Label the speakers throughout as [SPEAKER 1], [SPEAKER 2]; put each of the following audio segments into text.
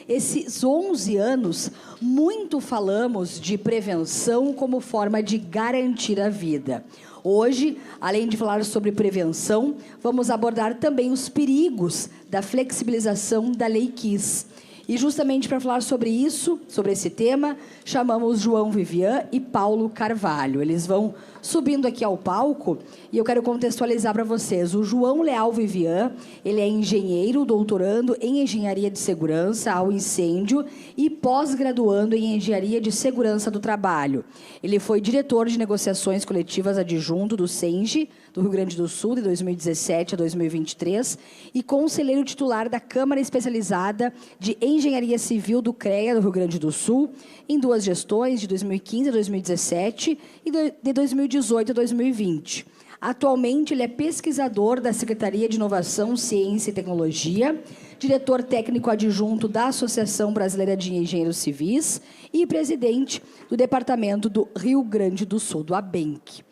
[SPEAKER 1] Esses 11 anos, muito falamos de prevenção como forma de garantir a vida. Hoje, além de falar sobre prevenção, vamos abordar também os perigos da flexibilização da Lei Kiss. E justamente para falar sobre isso, sobre esse tema, chamamos João Vivian e Paulo Carvalho. Eles vão subindo aqui ao palco e eu quero contextualizar para vocês. O João Leal Vivian, ele é engenheiro, doutorando em Engenharia de Segurança ao Incêndio e pós-graduando em Engenharia de Segurança do Trabalho. Ele foi diretor de negociações coletivas adjunto do SENGE, do Rio Grande do Sul, de 2017 a 2023, e conselheiro titular da Câmara Especializada de Engenharia Civil do CREA do Rio Grande do Sul, em duas gestões, de 2015 a 2017 e de 2018 a 2020. Atualmente, ele é pesquisador da Secretaria de Inovação, Ciência e Tecnologia, diretor técnico adjunto da Associação Brasileira de Engenheiros Civis e presidente do Departamento do Rio Grande do Sul, do ABENC.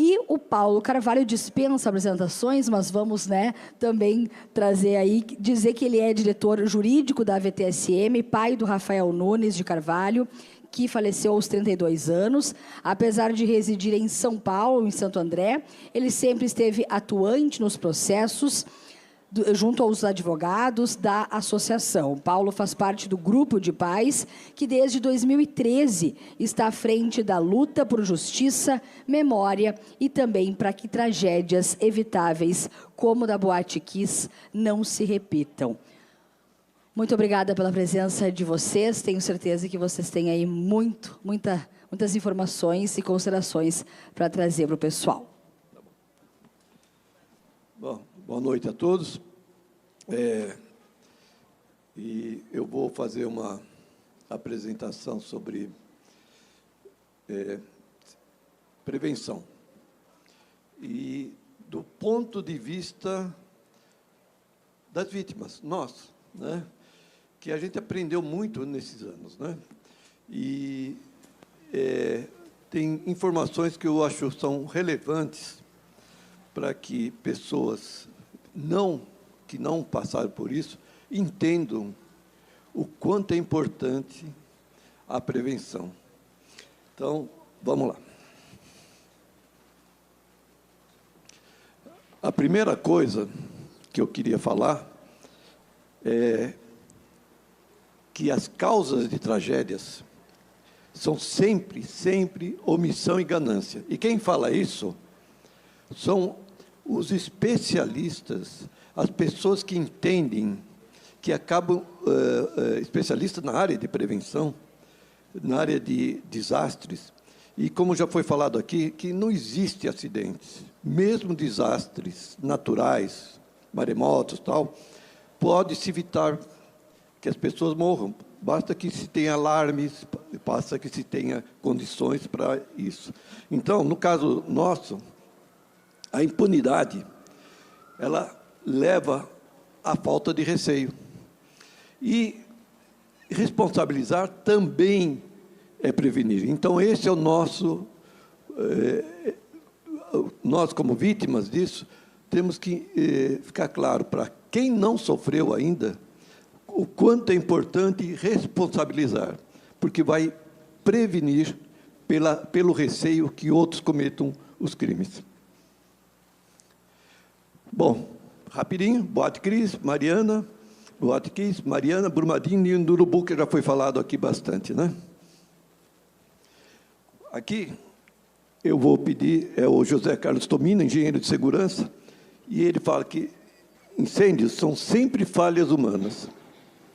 [SPEAKER 1] E o Paulo Carvalho dispensa apresentações, mas vamos, também trazer aí, dizer que ele é diretor jurídico da VTSM, pai do Rafael Nunes de Carvalho, que faleceu aos 32 anos. Apesar de residir em São Paulo, em Santo André, ele sempre esteve atuante nos processos junto aos advogados da associação. Paulo faz parte do grupo de pais que, desde 2013, está à frente da luta por justiça, memória e também para que tragédias evitáveis, como da Boate Kiss, não se repitam. Muito obrigada pela presença de vocês. Tenho certeza que vocês têm aí muitas informações e considerações para trazer para o pessoal.
[SPEAKER 2] Bom, boa noite a todos. E eu vou fazer uma apresentação sobre prevenção. E do ponto de vista das vítimas, nós, que a gente aprendeu muito nesses anos, E tem informações que eu acho são relevantes para que pessoas que não passaram por isso entendam o quanto é importante a prevenção. Então, vamos lá. A primeira coisa que eu queria falar é que as causas de tragédias são sempre omissão e ganância. E quem fala isso são os especialistas, as pessoas que entendem, que acabam, especialistas na área de prevenção, na área de desastres, e como já foi falado aqui, que não existe acidentes, mesmo desastres naturais, maremotos, tal, pode-se evitar que as pessoas morram, basta que se tenha alarmes, basta que se tenha condições para isso. Então, no caso nosso, a impunidade, ela leva à falta de receio. E responsabilizar também é prevenir. Então, esse é o nosso... nós, como vítimas disso, temos que ficar claro para quem não sofreu ainda o quanto é importante responsabilizar, porque vai prevenir pelo receio que outros cometam os crimes. Bom, rapidinho, Boate Kiss, Mariana, Brumadinho e Urubu, que já foi falado aqui bastante, Aqui, eu vou pedir, é o José Carlos Tomino, engenheiro de segurança, e ele fala que incêndios são sempre falhas humanas.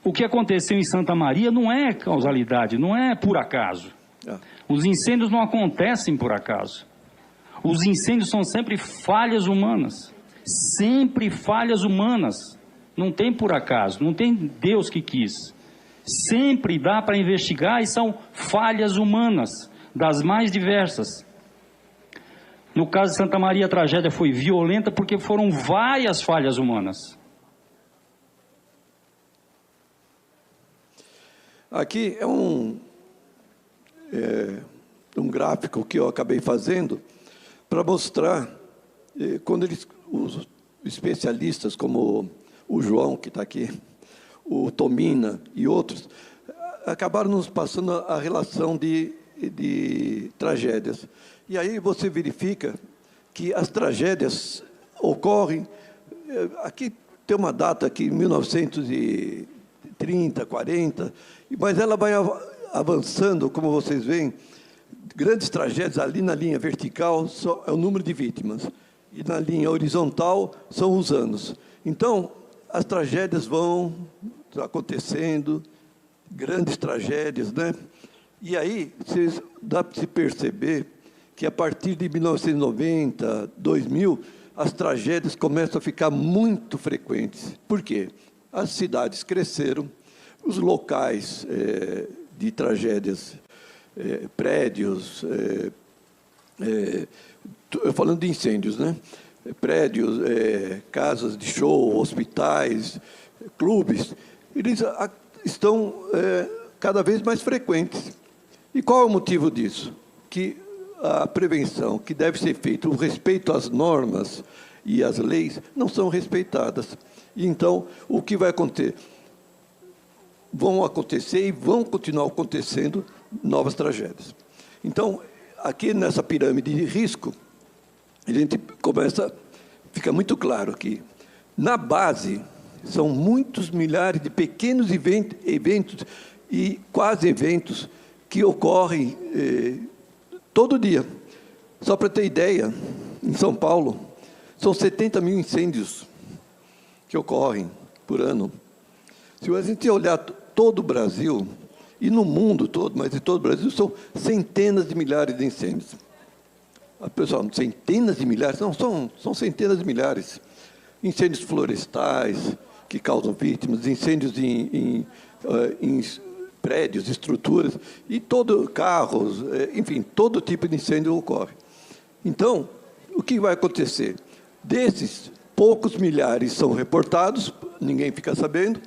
[SPEAKER 3] O que aconteceu em Santa Maria não é causalidade, não é por acaso. Os incêndios não acontecem por acaso. Os incêndios são sempre falhas humanas. Sempre falhas humanas. Não tem por acaso, não tem Deus que quis. Sempre dá para investigar e são falhas humanas, das mais diversas. No caso de Santa Maria, a tragédia foi violenta porque foram várias falhas humanas.
[SPEAKER 2] Aqui é um gráfico que eu acabei fazendo para mostrar quando os especialistas, como o João, que está aqui, o Tomina e outros, acabaram nos passando a relação de tragédias. E aí você verifica que as tragédias ocorrem... Aqui tem uma data aqui, 1930, 40, mas ela vai avançando, como vocês veem, grandes tragédias, ali na linha vertical é o número de vítimas, e na linha horizontal são os anos. Então, as tragédias vão acontecendo, grandes tragédias, né? E aí, dá para se perceber que, a partir de 1990, 2000, as tragédias começam a ficar muito frequentes. Por quê? As cidades cresceram, os locais de tragédias, prédios, falando de incêndios, né? Prédios, casas de show, hospitais, clubes, eles estão cada vez mais frequentes. E qual é o motivo disso? Que a prevenção que deve ser feita, o respeito às normas e às leis, não são respeitadas. E, então, o que vai acontecer? Vão acontecer e vão continuar acontecendo novas tragédias. Então, aqui nessa pirâmide de risco, a gente fica muito claro que, na base, são muitos milhares de pequenos eventos e quase eventos que ocorrem todo dia. Só para ter ideia, em São Paulo, são 70 mil incêndios que ocorrem por ano. Se a gente olhar todo o Brasil, e no mundo todo, mas em todo o Brasil, são centenas de milhares de incêndios. Pessoal, centenas de milhares? Não, são centenas de milhares. Incêndios florestais, que causam vítimas, incêndios em prédios, estruturas, e carros, enfim, todo tipo de incêndio ocorre. Então, o que vai acontecer? Desses, poucos milhares são reportados, ninguém fica sabendo,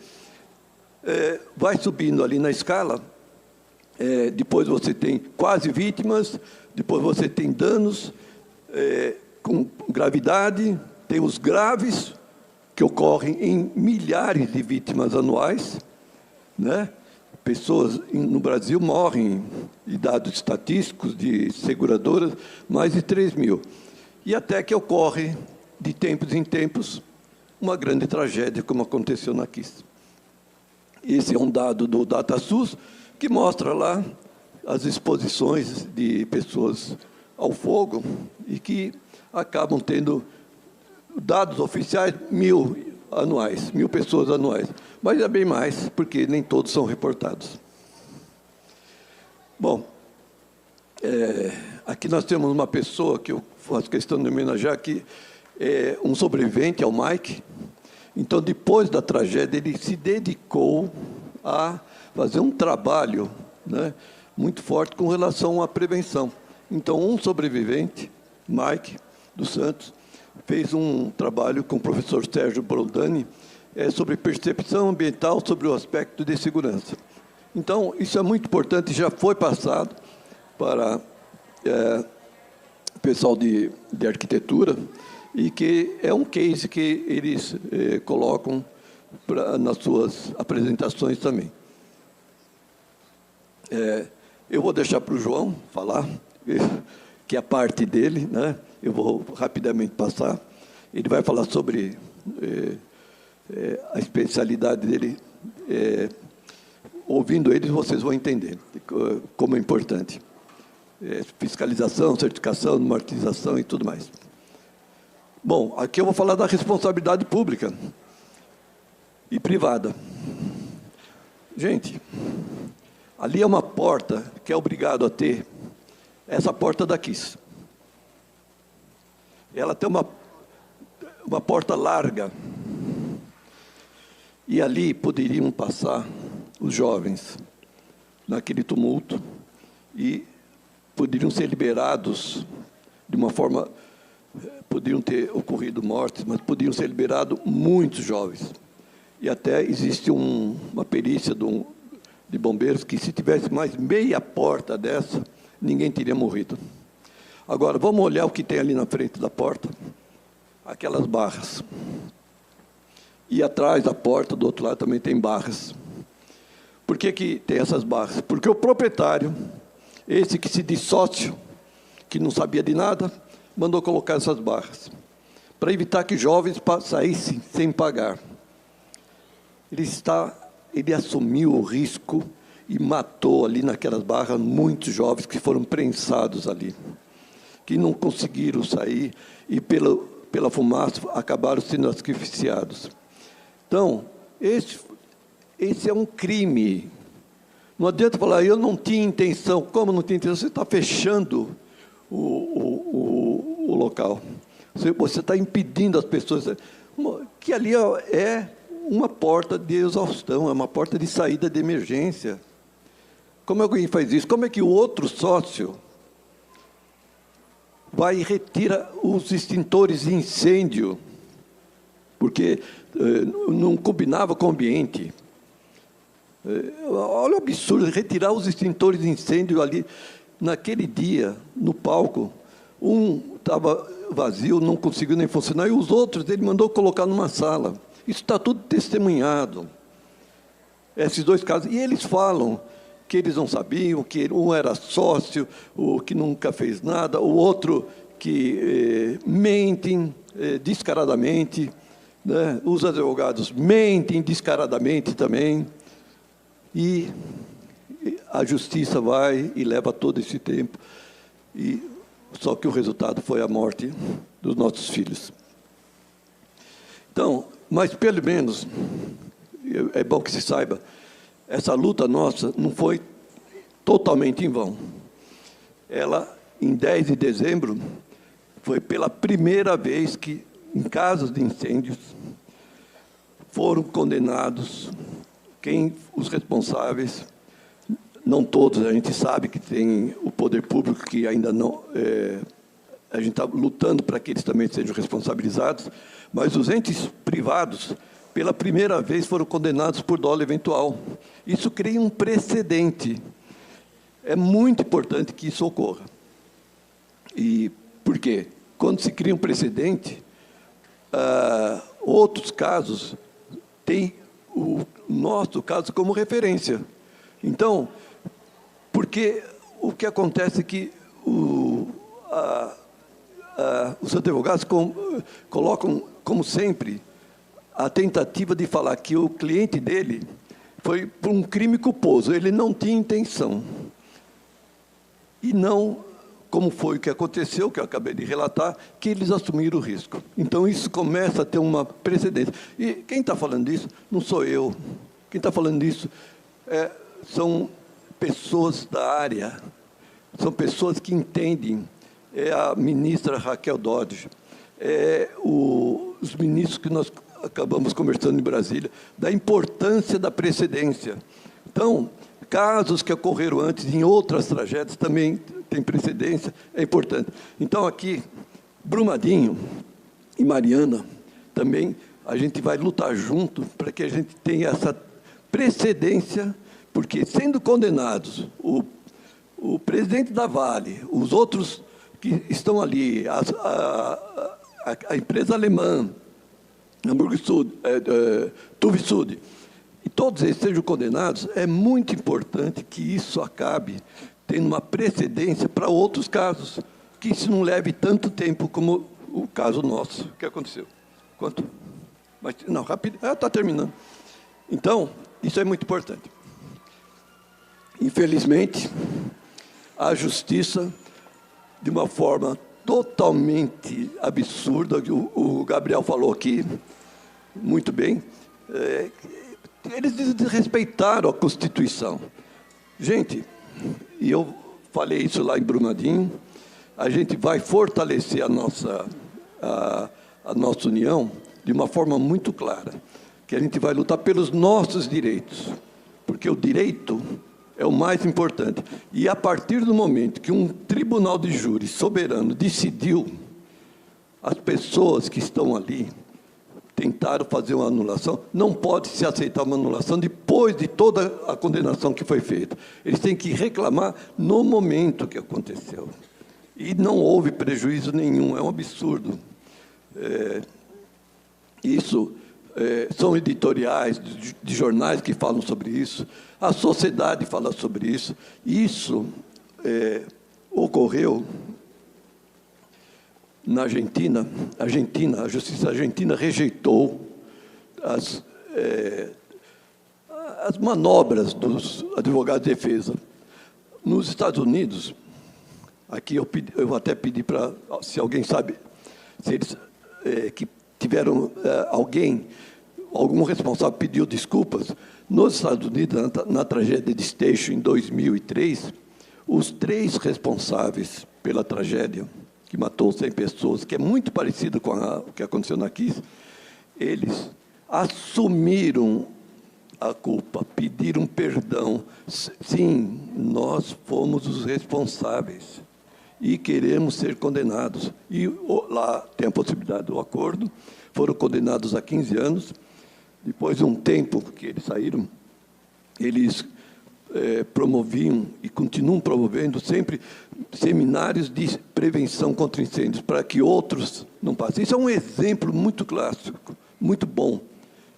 [SPEAKER 2] vai subindo ali na escala, depois você tem quase vítimas, depois você tem danos com gravidade, tem os graves, que ocorrem em milhares de vítimas anuais, né? Pessoas no Brasil morrem, e dados estatísticos de seguradoras, mais de 3 mil. E até que ocorre, de tempos em tempos, uma grande tragédia, como aconteceu na Kiss. Esse é um dado do DataSUS, que mostra lá as exposições de pessoas ao fogo e que acabam tendo dados oficiais 1.000 anuais, 1.000 pessoas anuais. Mas é bem mais, porque nem todos são reportados. Bom, aqui nós temos uma pessoa que eu faço questão de homenagear, que é um sobrevivente, é o Mike. Então, depois da tragédia, ele se dedicou a fazer um trabalho, né, muito forte com relação à prevenção. Então, um sobrevivente, Mike dos Santos, fez um trabalho com o professor Sérgio Broldani sobre percepção ambiental sobre o aspecto de segurança. Então, isso é muito importante, já foi passado para o pessoal de arquitetura, e que é um case que eles colocam nas suas apresentações também. Eu vou deixar para o João falar, que é a parte dele, né? Eu vou rapidamente passar. Ele vai falar sobre a especialidade dele. Ouvindo eles, vocês vão entender como é importante. Fiscalização, certificação, normatização e tudo mais. Bom, aqui eu vou falar da responsabilidade pública e privada. Gente, ali é uma porta que é obrigado a ter, essa porta daqui. Ela tem uma porta larga, e ali poderiam passar os jovens naquele tumulto e poderiam ser liberados de uma forma... Poderiam ter ocorrido mortes, mas poderiam ser liberados muitos jovens. E até existe uma perícia de bombeiros que, se tivesse mais meia porta dessa, ninguém teria morrido. Agora, vamos olhar o que tem ali na frente da porta. Aquelas barras. E atrás da porta, do outro lado, também tem barras. Por que tem essas barras? Porque o proprietário, esse que se diz sócio, que não sabia de nada, mandou colocar essas barras, para evitar que jovens saíssem sem pagar. Ele assumiu o risco e matou ali naquelas barras muitos jovens que foram prensados ali, que não conseguiram sair e pela fumaça acabaram sendo asfixiados. Então, esse é um crime. Não adianta falar, eu não tinha intenção. Como não tinha intenção? Você está fechando o local. Você está impedindo as pessoas. Que ali é uma porta de exaustão, é uma porta de saída de emergência. Como alguém faz isso? Como é que o outro sócio vai e retira os extintores de incêndio? Porque não combinava com o ambiente. Olha o absurdo, retirar os extintores de incêndio ali. Naquele dia, no palco, um estava vazio, não conseguiu nem funcionar, e os outros ele mandou colocar numa sala. Isso está tudo testemunhado. Esses dois casos. E eles falam que eles não sabiam, que um era sócio, o que nunca fez nada, o outro que mentem descaradamente, né? Os advogados mentem descaradamente também. E a justiça vai e leva todo esse tempo. Só que o resultado foi a morte dos nossos filhos. Então, mas pelo menos, é bom que se saiba, essa luta nossa não foi totalmente em vão. Ela, em 10 de dezembro, foi pela primeira vez que, em casos de incêndios, foram condenados os responsáveis. Não todos, a gente sabe que tem o poder público que ainda não... a gente está lutando para que eles também sejam responsabilizados, mas os entes privados, pela primeira vez, foram condenados por dolo eventual. Isso cria um precedente. É muito importante que isso ocorra. E por quê? Quando se cria um precedente, outros casos têm o nosso caso como referência. Então, porque o que acontece é que os advogados colocam, como sempre, a tentativa de falar que o cliente dele foi por um crime culposo, ele não tinha intenção. E não, como foi o que aconteceu, que eu acabei de relatar, que eles assumiram o risco. Então, isso começa a ter uma precedência. E quem está falando isso não sou eu. Quem está falando isso são pessoas da área, são pessoas que entendem. É a ministra Raquel Dodge, os ministros que nós acabamos conversando em Brasília, da importância da precedência. Então, casos que ocorreram antes em outras tragédias também têm precedência, é importante. Então, aqui, Brumadinho e Mariana, também a gente vai lutar junto para que a gente tenha essa precedência, porque, sendo condenados, o presidente da Vale, os outros que estão ali, a empresa alemã, Hamburg Sud, TÜV Sud, e todos eles sejam condenados, é muito importante que isso acabe tendo uma precedência para outros casos, que isso não leve tanto tempo como o caso nosso. O que aconteceu? Quanto? Mas, não, rápido. Está terminando. Então, isso é muito importante. Infelizmente, a justiça, de uma forma totalmente absurda, o Gabriel falou aqui, muito bem, eles desrespeitaram a Constituição. Gente, e eu falei isso lá em Brumadinho, a gente vai fortalecer a nossa união de uma forma muito clara, que a gente vai lutar pelos nossos direitos, porque o direito é o mais importante. E, a partir do momento que um tribunal de júri soberano decidiu, as pessoas que estão ali tentaram fazer uma anulação, não pode se aceitar uma anulação depois de toda a condenação que foi feita. Eles têm que reclamar no momento que aconteceu. E não houve prejuízo nenhum, é um absurdo. Isso são editoriais de jornais que falam sobre isso, a sociedade fala sobre isso. Isso ocorreu na Argentina. A justiça argentina rejeitou as manobras dos advogados de defesa. Nos Estados Unidos, aqui eu até pedi para, se alguém sabe, se eles que tiveram algum responsável pediu desculpas. Nos Estados Unidos, na tragédia de Station, em 2003, os 3 responsáveis pela tragédia, que matou 100 pessoas, que é muito parecido com o que aconteceu na Kiss, eles assumiram a culpa, pediram perdão. Sim, nós fomos os responsáveis e queremos ser condenados. E lá tem a possibilidade do acordo. Foram condenados a 15 anos. Depois de um tempo que eles saíram, eles promoviam e continuam promovendo sempre seminários de prevenção contra incêndios, para que outros não passem. Isso é um exemplo muito clássico, muito bom,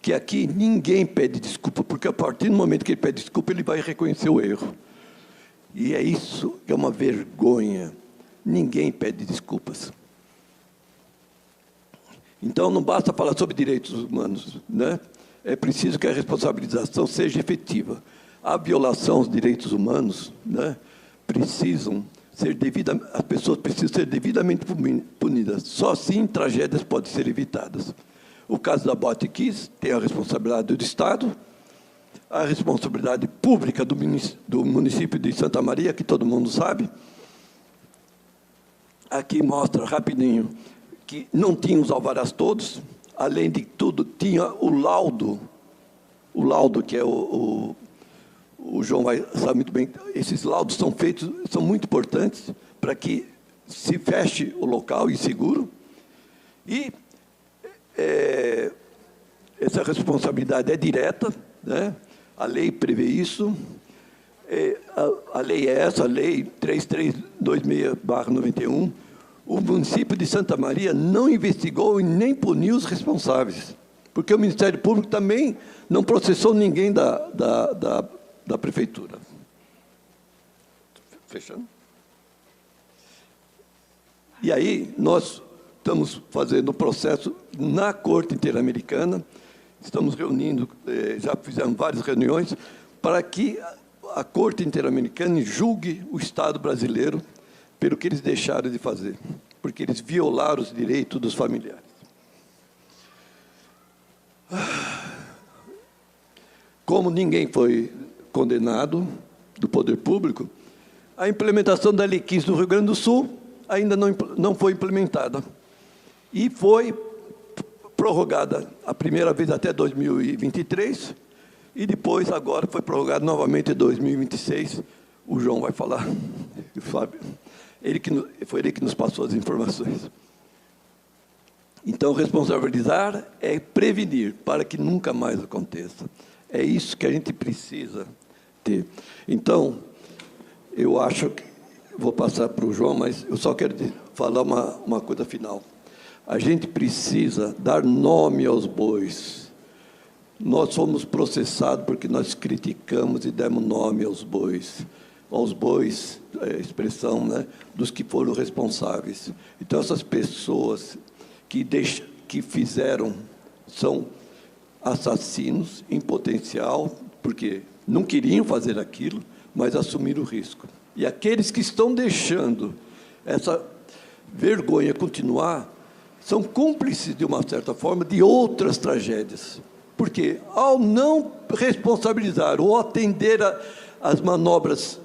[SPEAKER 2] que aqui ninguém pede desculpa, porque a partir do momento que ele pede desculpa, ele vai reconhecer o erro. E é isso que é uma vergonha. Ninguém pede desculpas. Então, não basta falar sobre direitos humanos, né? É preciso que a responsabilização seja efetiva. A violação aos direitos humanos, né, as pessoas precisam ser devidamente punidas. Só assim tragédias podem ser evitadas. O caso da Boate Kiss tem a responsabilidade do Estado, a responsabilidade pública do município de Santa Maria, que todo mundo sabe. Aqui mostra rapidinho que não tinha os alvarás todos, além de tudo, tinha o laudo que é o João sabe muito bem, esses laudos são feitos, são muito importantes para que se feche o local inseguro. E essa responsabilidade é direta, né? A lei prevê isso. A lei é essa, a Lei 3326/91. O município de Santa Maria não investigou e nem puniu os responsáveis, porque o Ministério Público também não processou ninguém da prefeitura. Fechando? E aí, nós estamos fazendo o processo na Corte Interamericana, estamos reunindo, já fizemos várias reuniões, para que a Corte Interamericana julgue o Estado brasileiro pelo que eles deixaram de fazer, porque eles violaram os direitos dos familiares. Como ninguém foi condenado do poder público, a implementação da Lei 15 do Rio Grande do Sul ainda não foi implementada. E foi prorrogada a primeira vez até 2023, e depois, agora, foi prorrogada novamente em 2026. O João vai falar, o Fábio. Foi ele que nos passou as informações. Então, responsabilizar é prevenir, para que nunca mais aconteça. É isso que a gente precisa ter. Então, eu acho que... Vou passar para o João, mas eu só quero falar uma coisa final. A gente precisa dar nome aos bois. Nós fomos processados porque nós criticamos e demos nome aos bois. Aos bois, a expressão, né, dos que foram responsáveis. Então, essas pessoas que fizeram são assassinos em potencial, porque não queriam fazer aquilo, mas assumiram o risco. E aqueles que estão deixando essa vergonha continuar são cúmplices, de uma certa forma, de outras tragédias. Porque, ao não responsabilizar ou atender às manobras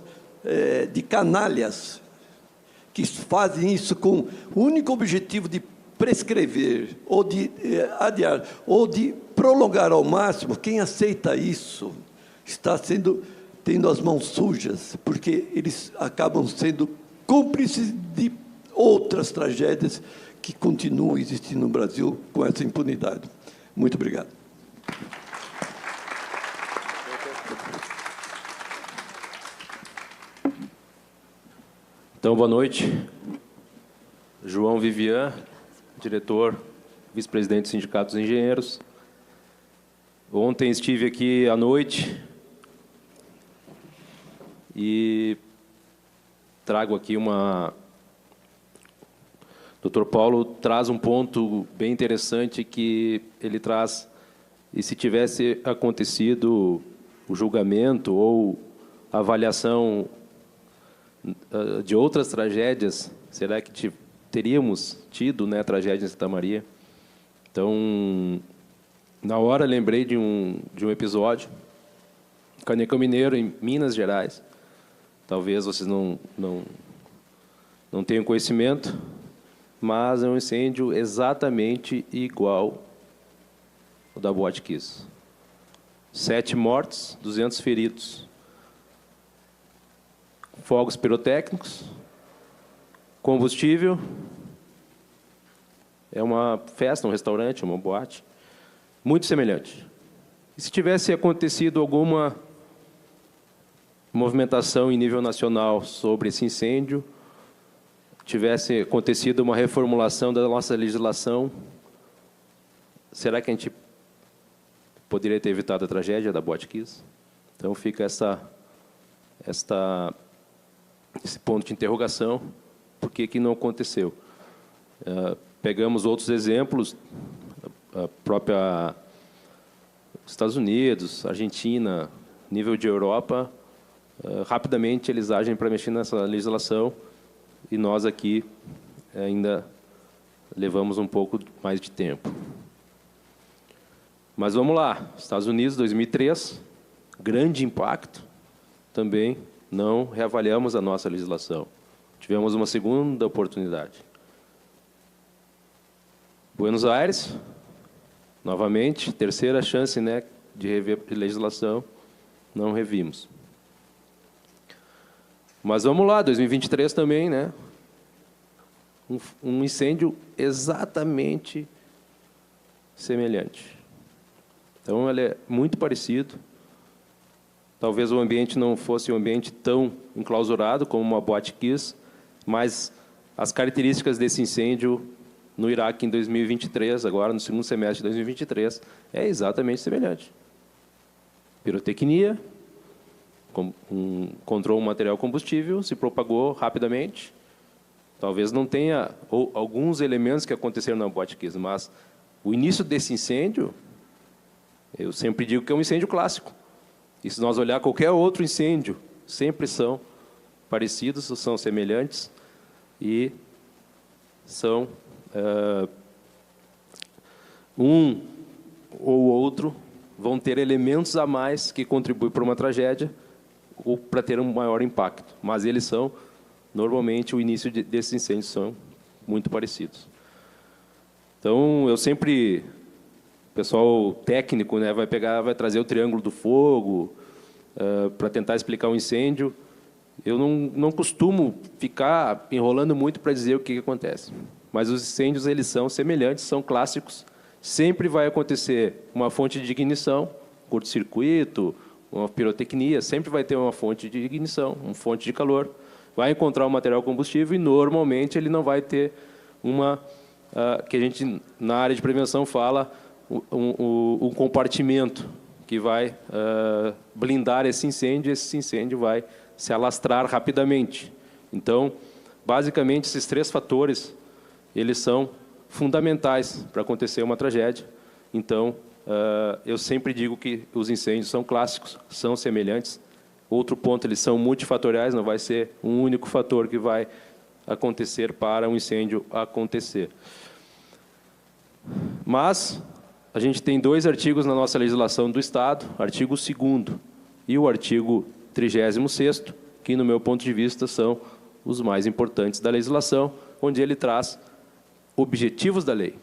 [SPEAKER 2] de canalhas que fazem isso com o único objetivo de prescrever, ou de adiar, ou de prolongar ao máximo, quem aceita isso está tendo as mãos sujas, porque eles acabam sendo cúmplices de outras tragédias que continuam existindo no Brasil com essa impunidade. Muito obrigado.
[SPEAKER 4] Então, boa noite. João Vivian, diretor, vice-presidente do Sindicato dos Engenheiros. Ontem estive aqui à noite e trago aqui uma... O Dr. Paulo traz um ponto bem interessante que ele traz, e se tivesse acontecido o julgamento ou a avaliação de outras tragédias, será que teríamos tido, né, a tragédia em Santa Maria? Então, na hora lembrei de um episódio, Canecão Mineiro, em Minas Gerais. Talvez vocês não tenham conhecimento, mas é um incêndio exatamente igual ao da Boate Kiss. 7 mortos, 200 feridos. Fogos pirotécnicos, combustível, é uma festa, um restaurante, uma boate, muito semelhante. E se tivesse acontecido alguma movimentação em nível nacional sobre esse incêndio, tivesse acontecido uma reformulação da nossa legislação, será que a gente poderia ter evitado a tragédia da Boate Kiss? Então fica esse ponto de interrogação, por que não aconteceu? Pegamos outros exemplos, a própria Estados Unidos, Argentina, nível de Europa, rapidamente eles agem para mexer nessa legislação, e nós aqui ainda levamos um pouco mais de tempo. Mas vamos lá, Estados Unidos, 2003, grande impacto, também não reavaliamos a nossa legislação. Tivemos uma segunda oportunidade. Buenos Aires, novamente, terceira chance, né, de rever a legislação, não revimos. Mas vamos lá, 2023 também, né? Um incêndio exatamente semelhante. Então, ele é muito parecido. Talvez o ambiente não fosse um ambiente tão enclausurado como uma Boate Kiss, mas as características desse incêndio no Iraque em 2023, agora no segundo semestre de 2023, é exatamente semelhante. Pirotecnia, encontrou um material combustível, se propagou rapidamente. Talvez não tenha alguns elementos que aconteceram na Boate Kiss, mas o início desse incêndio, eu sempre digo que é um incêndio clássico. E se nós olhar qualquer outro incêndio, sempre são parecidos, são semelhantes e são um ou outro vão ter elementos a mais que contribuem para uma tragédia ou para ter um maior impacto. Mas eles são, normalmente, o início desses incêndios são muito parecidos. Então, eu sempre, o pessoal técnico, né, vai trazer o triângulo do fogo para tentar explicar o incêndio. Eu não costumo ficar enrolando muito para dizer o que acontece. Mas os incêndios, eles são semelhantes, são clássicos. Sempre vai acontecer uma fonte de ignição, curto-circuito, uma pirotecnia, sempre vai ter uma fonte de ignição, uma fonte de calor. Vai encontrar um material combustível e, normalmente, ele não vai ter uma... que a gente, na área de prevenção, fala um compartimento que vai blindar esse incêndio vai se alastrar rapidamente. Então, basicamente, esses 3 fatores, eles são fundamentais para acontecer uma tragédia. Então, eu sempre digo que os incêndios são clássicos, são semelhantes. Outro ponto, eles são multifatoriais, não vai ser um único fator que vai acontecer para um incêndio acontecer. Mas a gente tem 2 artigos na nossa legislação do Estado, artigo 2º e o artigo 36º, que, no meu ponto de vista, são os mais importantes da legislação, onde ele traz objetivos da lei.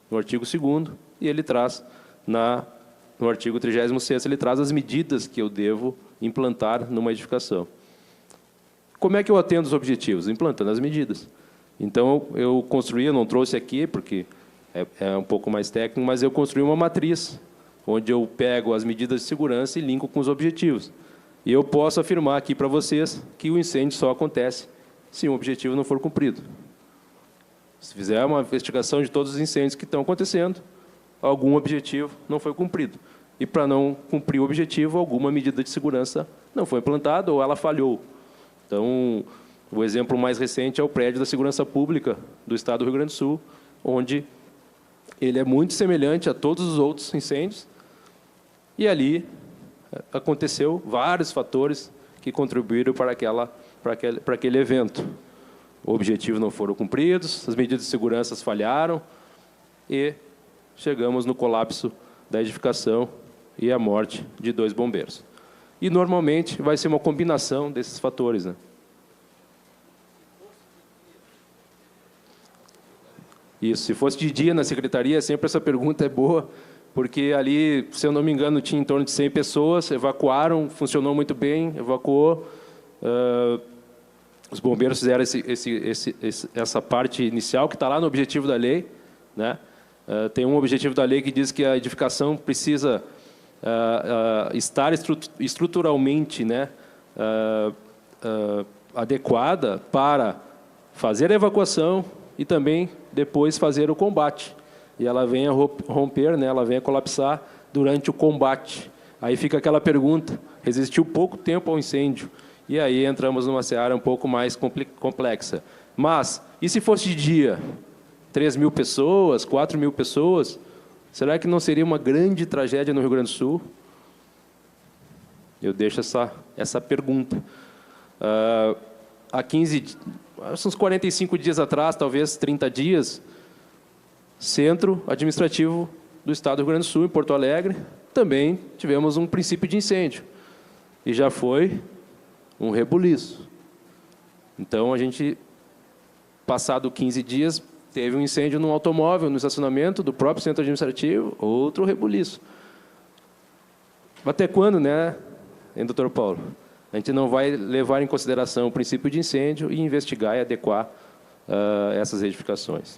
[SPEAKER 4] No artigo 2º, e ele traz, no artigo 36º, ele traz as medidas que eu devo implantar numa edificação. Como é que eu atendo os objetivos? Implantando as medidas. Então, eu construí, eu não trouxe aqui, porque é um pouco mais técnico, mas eu construí uma matriz, onde eu pego as medidas de segurança e linko com os objetivos. E eu posso afirmar aqui para vocês que o incêndio só acontece se um objetivo não for cumprido. Se fizer uma investigação de todos os incêndios que estão acontecendo, algum objetivo não foi cumprido. e para não cumprir o objetivo, alguma medida de segurança não foi implantada ou ela falhou. Então, o exemplo mais recente é o prédio da Segurança Pública do Estado do Rio Grande do Sul, onde ele é muito semelhante a todos os outros incêndios, e ali aconteceu vários fatores que contribuíram para aquele evento. O objetivo não foram cumpridos, as medidas de segurança falharam e chegamos no colapso da edificação e a morte de 2 bombeiros. E, normalmente, vai ser uma combinação desses fatores, né? Isso, se fosse de dia na secretaria, sempre essa pergunta é boa, porque ali, se eu não me engano, tinha em torno de 100 pessoas, evacuaram, funcionou muito bem, evacuou. Os bombeiros fizeram essa parte inicial, que está lá no objetivo da lei, né? Tem um objetivo da lei que diz que a edificação precisa estar estruturalmente, né, adequada para fazer a evacuação e também depois fazer o combate. E ela vem a romper, né, ela vem a colapsar durante o combate. Aí fica aquela pergunta, resistiu pouco tempo ao incêndio. E aí entramos numa seara um pouco mais complexa. Mas, e se fosse de dia? 3.000 pessoas, 4.000 pessoas? Será que não seria uma grande tragédia no Rio Grande do Sul? Eu deixo essa pergunta. Há uns 45 dias atrás, talvez 30 dias, Centro Administrativo do Estado do Rio Grande do Sul, em Porto Alegre, também tivemos um princípio de incêndio. E já foi um rebuliço. Então, a gente, passado 15 dias, teve um incêndio num automóvel, no estacionamento do próprio centro administrativo, outro rebuliço. Até quando, né, hein, doutor Paulo? A gente não vai levar em consideração o princípio de incêndio e investigar e adequar essas edificações.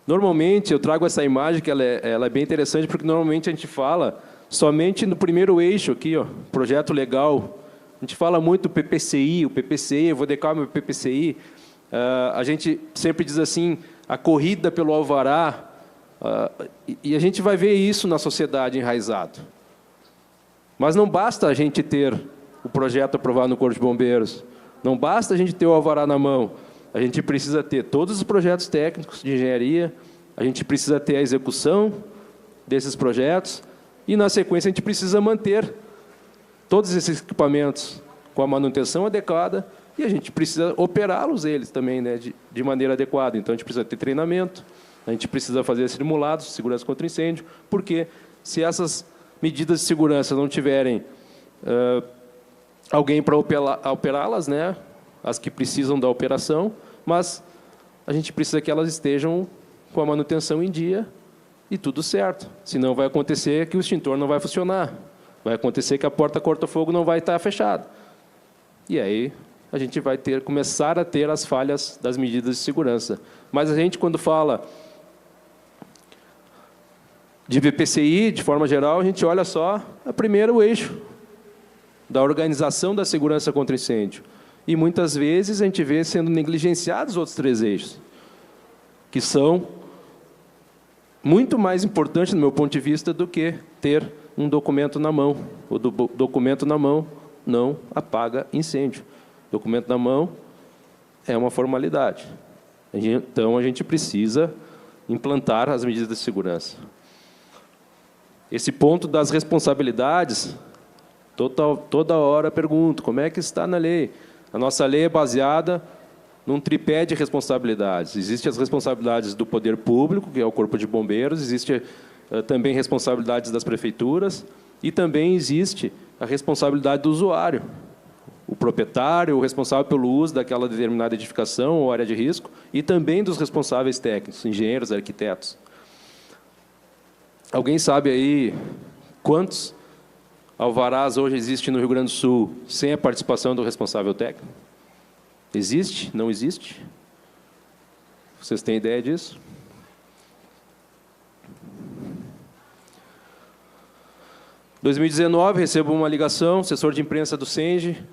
[SPEAKER 4] Normalmente, eu trago essa imagem, que ela é bem interessante, porque normalmente a gente fala somente no primeiro eixo aqui, ó, projeto legal. A gente fala muito do PPCI, eu vou adequar meu PPCI. A gente sempre diz assim, a corrida pelo alvará, e a gente vai ver isso na sociedade enraizado. Mas não basta a gente ter o projeto aprovado no Corpo de Bombeiros, não basta a gente ter o alvará na mão, a gente precisa ter todos os projetos técnicos de engenharia, a gente precisa ter a execução desses projetos, e, na sequência, a gente precisa manter todos esses equipamentos com a manutenção adequada, e a gente precisa operá-los eles também, né, de maneira adequada. Então, a gente precisa ter treinamento, a gente precisa fazer simulados de segurança contra incêndio, porque se essas medidas de segurança não tiverem alguém para operá-las, né, as que precisam da operação, mas a gente precisa que elas estejam com a manutenção em dia e tudo certo. Senão vai acontecer que o extintor não vai funcionar, vai acontecer que a porta corta-fogo não vai estar fechada. E aí a gente vai começar a ter as falhas das medidas de segurança. Mas a gente, quando fala de VPCI, de forma geral, a gente olha só o primeiro eixo da organização da segurança contra incêndio. E, muitas vezes, a gente vê sendo negligenciados os outros 3 eixos, que são muito mais importantes, no meu ponto de vista, do que ter um documento na mão. O documento na mão não apaga incêndio. Documento na mão é uma formalidade. Então, a gente precisa implantar as medidas de segurança. Esse ponto das responsabilidades, toda hora pergunto, como é que está na lei? A nossa lei é baseada num tripé de responsabilidades. Existem as responsabilidades do poder público, que é o Corpo de Bombeiros, existe também responsabilidades das prefeituras, e também existe a responsabilidade do usuário, o proprietário, o responsável pelo uso daquela determinada edificação ou área de risco, e também dos responsáveis técnicos, engenheiros, arquitetos. Alguém sabe aí quantos alvarás hoje existem no Rio Grande do Sul sem a participação do responsável técnico? Existe? Não existe? Vocês têm ideia disso? Em 2019, recebo uma ligação, assessor de imprensa do Senge,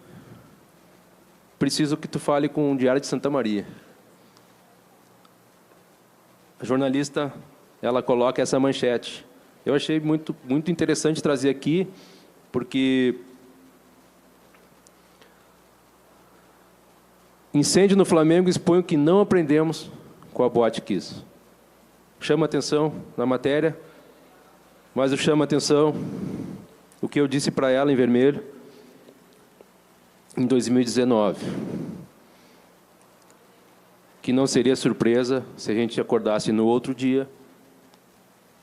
[SPEAKER 4] preciso que tu fale com o Diário de Santa Maria. A jornalista, ela coloca essa manchete: Eu achei muito interessante trazer aqui, porque incêndio no Flamengo expõe o que não aprendemos com a Boate Kiss. Chama atenção na matéria, mas eu chamo atenção o que eu disse para ela em vermelho em 2019. Que não seria surpresa se a gente acordasse no outro dia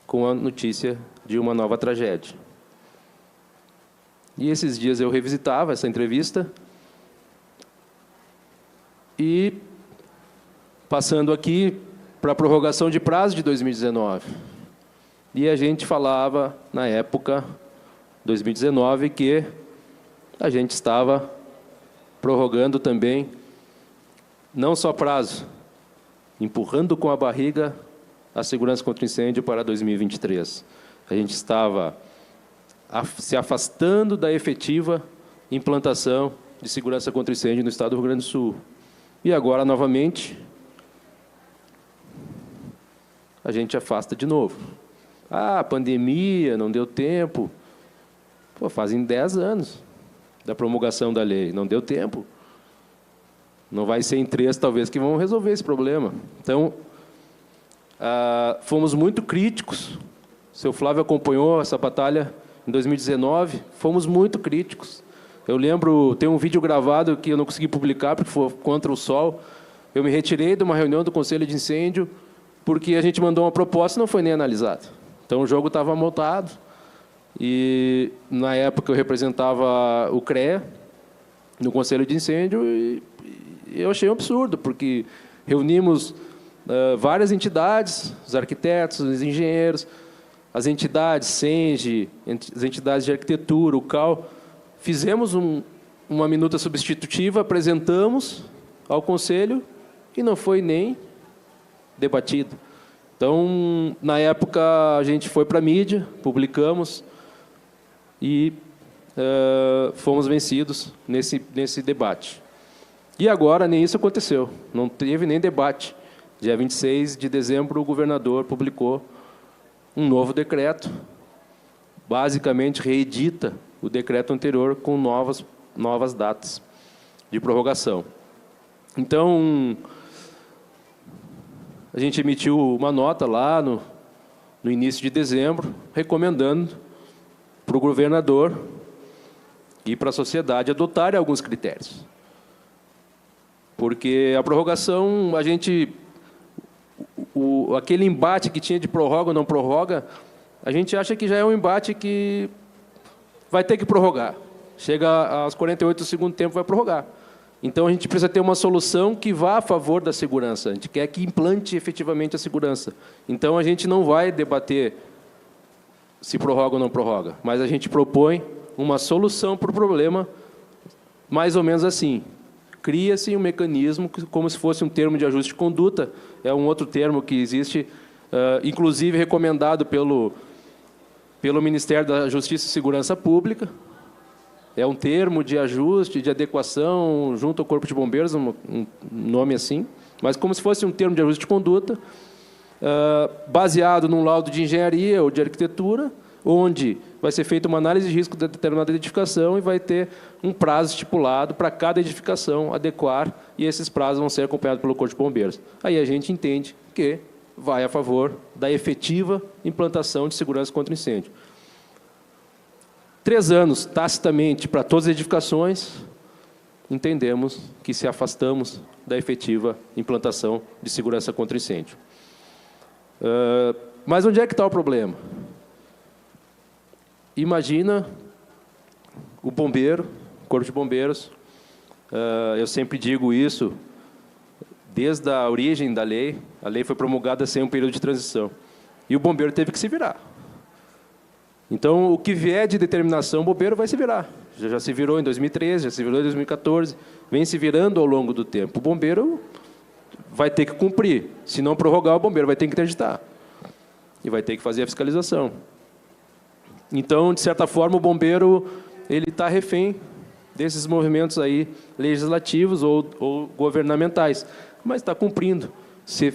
[SPEAKER 4] com a notícia de uma nova tragédia. E esses dias eu revisitava essa entrevista e passando aqui para a prorrogação de prazo de 2019. E a gente falava, na época, 2019, que a gente estava prorrogando também, não só prazo, empurrando com a barriga a segurança contra incêndio para 2023. A gente estava se afastando da efetiva implantação de segurança contra incêndio no estado do Rio Grande do Sul. E agora, novamente, a gente afasta de novo. Ah, pandemia, não deu tempo. Pô, fazem 10 anos da promulgação da lei, não deu tempo. Não vai ser em 3, talvez, que vão resolver esse problema. Então, fomos muito críticos. O seu Flávio acompanhou essa batalha em 2019. Fomos muito críticos. Eu lembro, tem um vídeo gravado que eu não consegui publicar, porque foi contra o sol. Eu me retirei de uma reunião do Conselho de Incêndio, porque a gente mandou uma proposta e não foi nem analisado. Então, o jogo estava montado. E, na época, eu representava o CREA no Conselho de Incêndio e eu achei um absurdo, porque reunimos várias entidades, os arquitetos, os engenheiros, as entidades, SENGE, as entidades de arquitetura, o CAL. Fizemos uma minuta substitutiva, apresentamos ao Conselho e não foi nem debatido. Então, na época, a gente foi para a mídia, publicamos e fomos vencidos nesse debate. E agora nem isso aconteceu, não teve nem debate. Dia 26 de dezembro, o governador publicou um novo decreto, basicamente reedita o decreto anterior com novas datas de prorrogação. Então, a gente emitiu uma nota lá no início de dezembro, recomendando para o governador e para a sociedade adotarem alguns critérios. Porque a prorrogação, aquele embate que tinha de prorroga ou não prorroga, a gente acha que já é um embate que vai ter que prorrogar. Chega aos 48 do segundo tempo, vai prorrogar. Então, a gente precisa ter uma solução que vá a favor da segurança. A gente quer que implante efetivamente a segurança. Então, a gente não vai debater se prorroga ou não prorroga, mas a gente propõe uma solução para o problema, mais ou menos assim. Cria-se um mecanismo como se fosse um termo de ajuste de conduta, é um outro termo que existe, inclusive recomendado pelo Ministério da Justiça e Segurança Pública. É um termo de ajuste, de adequação junto ao Corpo de Bombeiros, um nome assim, mas como se fosse um termo de ajuste de conduta, baseado num laudo de engenharia ou de arquitetura, onde vai ser feita uma análise de risco de determinada edificação e vai ter um prazo estipulado para cada edificação adequar, e esses prazos vão ser acompanhados pelo Corpo de Bombeiros. Aí a gente entende que vai a favor da efetiva implantação de segurança contra incêndio. 3 anos, tacitamente, para todas as edificações, entendemos que se afastamos da efetiva implantação de segurança contra incêndio. Mas onde é que está o problema? Imagina o bombeiro, o Corpo de Bombeiros, eu sempre digo isso, desde a origem da lei, a lei foi promulgada sem um período de transição, e o bombeiro teve que se virar. Então, o que vier de determinação, o bombeiro vai se virar. Já se virou em 2013, já se virou em 2014, vem se virando ao longo do tempo. O bombeiro vai ter que cumprir. Se não prorrogar, o bombeiro vai ter que interditar. E vai ter que fazer a fiscalização. Então, de certa forma, o bombeiro ele está refém desses movimentos aí legislativos ou governamentais, mas está cumprindo. Se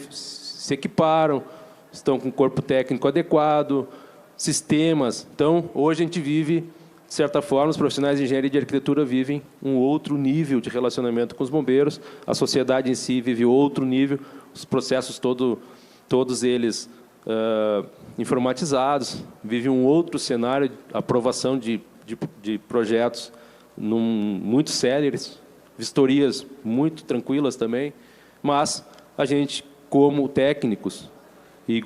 [SPEAKER 4] equiparam, estão com o corpo técnico adequado, sistemas. Então, hoje a gente vive, de certa forma, os profissionais de engenharia e de arquitetura vivem um outro nível de relacionamento com os bombeiros, a sociedade em si vive outro nível, os processos todos eles informatizados, vive um outro cenário, aprovação de projetos muito céleres, vistorias muito tranquilas também, mas a gente, como técnicos e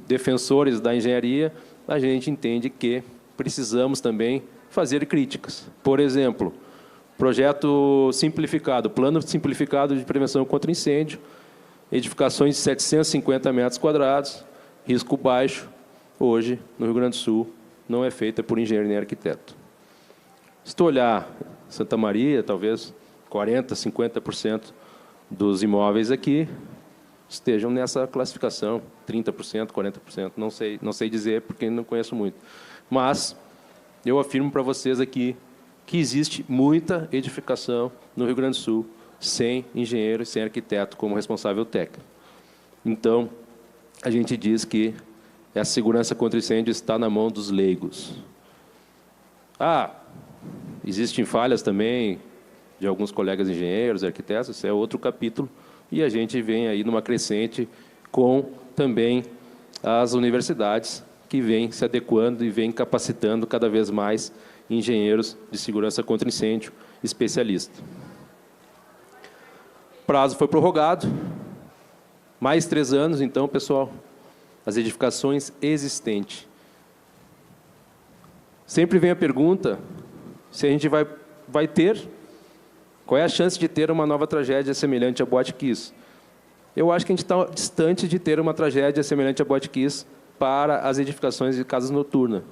[SPEAKER 4] defensores da engenharia, a gente entende que precisamos também fazer críticas. Por exemplo, projeto simplificado, plano simplificado de prevenção contra incêndio, edificações de 750 metros quadrados, risco baixo, hoje, no Rio Grande do Sul, não é feita por engenheiro nem arquiteto. Se tu olhar Santa Maria, talvez 40%, 50% dos imóveis aqui estejam nessa classificação, 30%, 40%, não sei dizer porque não conheço muito. Mas eu afirmo para vocês aqui que existe muita edificação no Rio Grande do Sul sem engenheiro e sem arquiteto como responsável técnico. Então, a gente diz que a segurança contra incêndio está na mão dos leigos. Existem falhas também de alguns colegas engenheiros, arquitetos, isso é outro capítulo, e a gente vem aí numa crescente com também as universidades que vêm se adequando e vêm capacitando cada vez mais engenheiros de segurança contra incêndio especialistas. O prazo foi prorrogado, mais 3 anos, então, pessoal, as edificações existentes. Sempre vem a pergunta se a gente vai ter, qual é a chance de ter uma nova tragédia semelhante a Boate Kiss. Eu acho que a gente está distante de ter uma tragédia semelhante a Boate Kiss para as edificações de casas noturnas,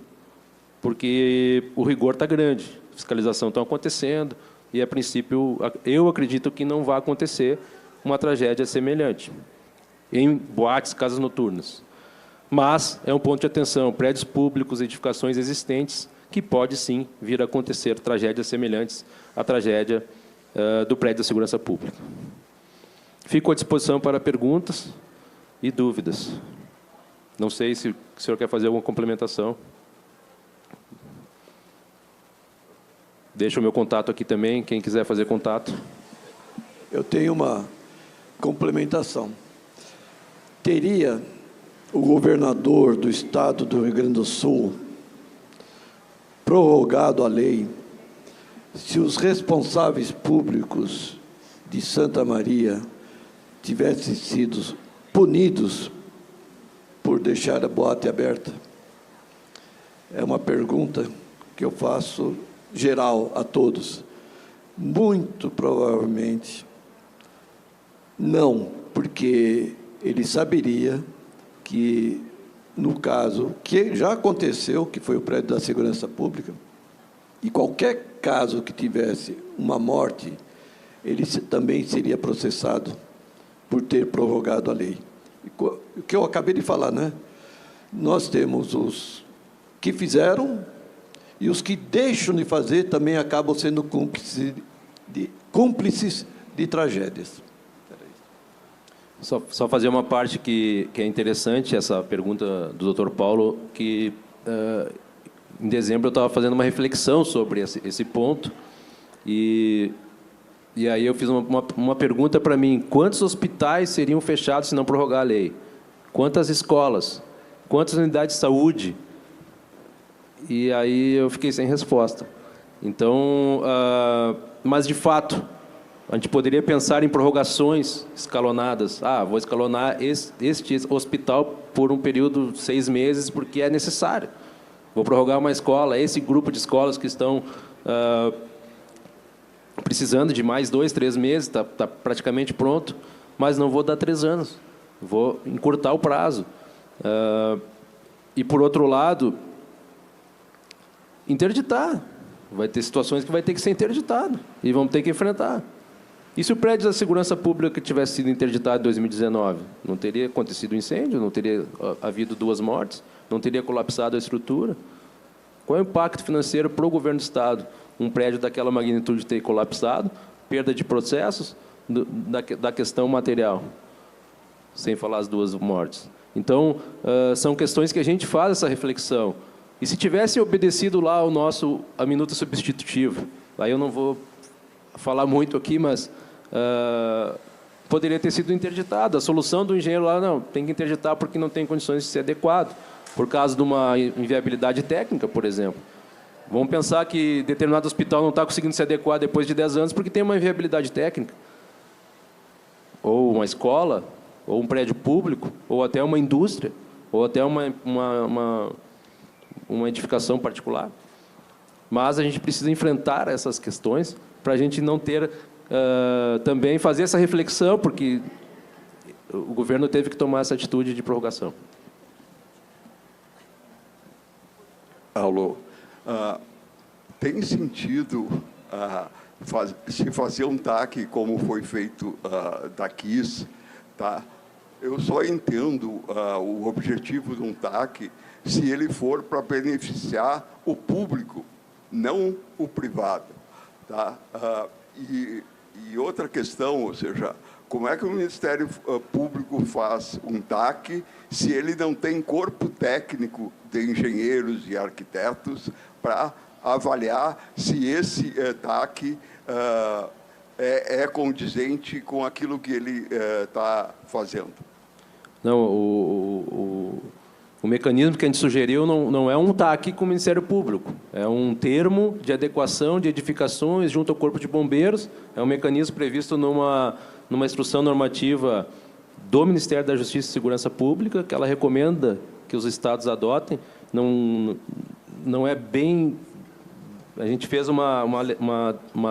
[SPEAKER 4] porque o rigor está grande, a fiscalização está acontecendo, e, a princípio, eu acredito que não vai acontecer uma tragédia semelhante em boates, casas noturnas. Mas é um ponto de atenção, prédios públicos, edificações existentes, que pode sim vir a acontecer tragédias semelhantes à tragédia do prédio da segurança pública. Fico à disposição para perguntas e dúvidas. Não sei se o senhor quer fazer alguma complementação. Deixo o meu contato aqui também, quem quiser fazer contato.
[SPEAKER 2] Eu tenho uma complementação. Teria o governador do estado do Rio Grande do Sul prorrogado a lei se os responsáveis públicos de Santa Maria tivessem sido punidos por deixar a boate aberta? É uma pergunta que eu faço geral a todos. Muito provavelmente não, porque ele saberia que, no caso que já aconteceu, que foi o prédio da segurança pública, e qualquer caso que tivesse uma morte, ele também seria processado por ter prorrogado a lei. O que eu acabei de falar, né? Nós temos os que fizeram e os que deixam de fazer também acabam sendo cúmplices de tragédias.
[SPEAKER 4] Só fazer uma parte que é interessante, essa pergunta do Dr. Paulo, que em dezembro eu estava fazendo uma reflexão sobre esse ponto, e aí eu fiz uma pergunta para mim: quantos hospitais seriam fechados se não prorrogar a lei? Quantas escolas? Quantas unidades de saúde? E aí eu fiquei sem resposta. Então, mas de fato, a gente poderia pensar em prorrogações escalonadas. Vou escalonar este hospital por um período de 6 meses, porque é necessário. Vou prorrogar uma escola, esse grupo de escolas que estão precisando de mais 2, 3 meses, está praticamente pronto, mas não vou dar 3 anos. Vou encurtar o prazo. E, por outro lado, interditar. Vai ter situações que vai ter que ser interditado e vamos ter que enfrentar. E se o prédio da segurança pública tivesse sido interditado em 2019? Não teria acontecido incêndio, não teria havido 2 mortes, não teria colapsado a estrutura? Qual é o impacto financeiro para o governo do Estado? Um prédio daquela magnitude ter colapsado, perda de processos, da questão material, sem falar as 2 mortes. Então, são questões que a gente faz essa reflexão. E se tivesse obedecido lá a minuta substitutiva, aí eu não vou falar muito aqui, mas poderia ter sido interditado. A solução do engenheiro lá, não, tem que interditar porque não tem condições de ser adequado, por causa de uma inviabilidade técnica, por exemplo. Vamos pensar que determinado hospital não está conseguindo se adequar depois de 10 anos porque tem uma inviabilidade técnica. Ou uma escola, ou um prédio público, ou até uma indústria, ou até uma edificação particular. Mas a gente precisa enfrentar essas questões para a gente não ter, também fazer essa reflexão, porque o governo teve que tomar essa atitude de prorrogação.
[SPEAKER 5] Alô, tem sentido se fazer um TAC como foi feito da KISS, tá? Eu só entendo o objetivo de um TAC se ele for para beneficiar o público, não o privado, tá? E outra questão, ou seja, como é que o Ministério Público faz um TAC se ele não tem corpo técnico de engenheiros e arquitetos para avaliar se esse TAC é condizente com aquilo que ele está fazendo?
[SPEAKER 4] Não, o mecanismo que a gente sugeriu não é um TAC com o Ministério Público, é um termo de adequação de edificações junto ao Corpo de Bombeiros, é um mecanismo previsto numa instrução normativa do Ministério da Justiça e Segurança Pública, que ela recomenda que os estados adotem. Não é bem... A gente fez uma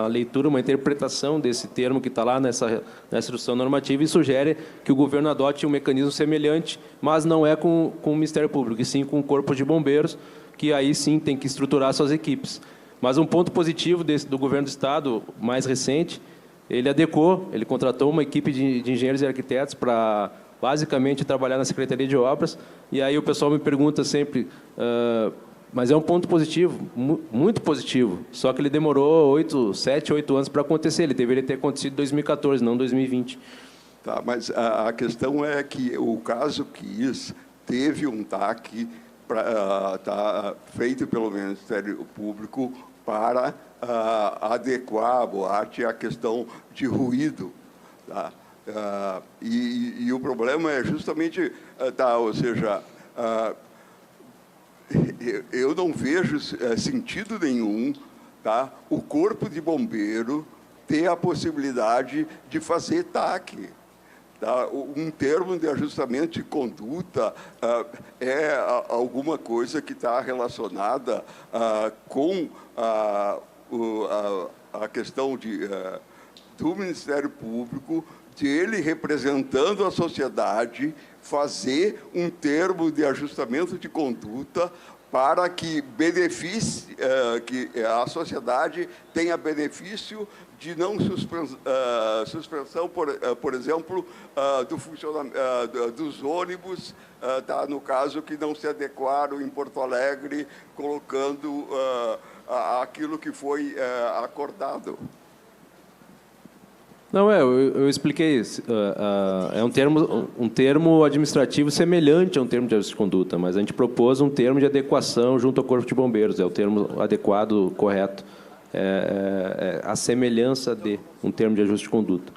[SPEAKER 4] leitura, uma interpretação desse termo que está lá nessa instrução normativa e sugere que o governo adote um mecanismo semelhante, mas não é com o Ministério Público, e sim com o Corpo de Bombeiros, que aí sim tem que estruturar suas equipes. Mas um ponto positivo do governo do Estado, mais recente, ele adequou, ele contratou uma equipe de engenheiros e arquitetos para, basicamente, trabalhar na Secretaria de Obras, e aí o pessoal me pergunta sempre... mas é um ponto positivo, muito positivo, só que ele demorou 7, 8 anos para acontecer. Ele deveria ter acontecido em 2014, não em 2020.
[SPEAKER 5] Tá, mas a questão é que o caso KISS teve um TAC feito pelo Ministério Público para adequar a boate à questão de ruído. Tá? E o problema é justamente, ou seja... eu não vejo sentido nenhum, tá, o Corpo de Bombeiro ter a possibilidade de fazer TAC. Tá? Um termo de ajustamento de conduta é alguma coisa que está relacionada com a questão do Ministério Público, de ele representando a sociedade, fazer um termo de ajustamento de conduta para que que a sociedade tenha benefício de não suspensão, por exemplo, do funcionamento dos ônibus, tá, no caso que não se adequaram em Porto Alegre, colocando aquilo que foi acordado.
[SPEAKER 4] Não, eu expliquei. É um termo administrativo semelhante a um termo de ajuste de conduta, mas a gente propôs um termo de adequação junto ao Corpo de Bombeiros. É o termo adequado, correto. É a semelhança de um termo de ajuste de conduta.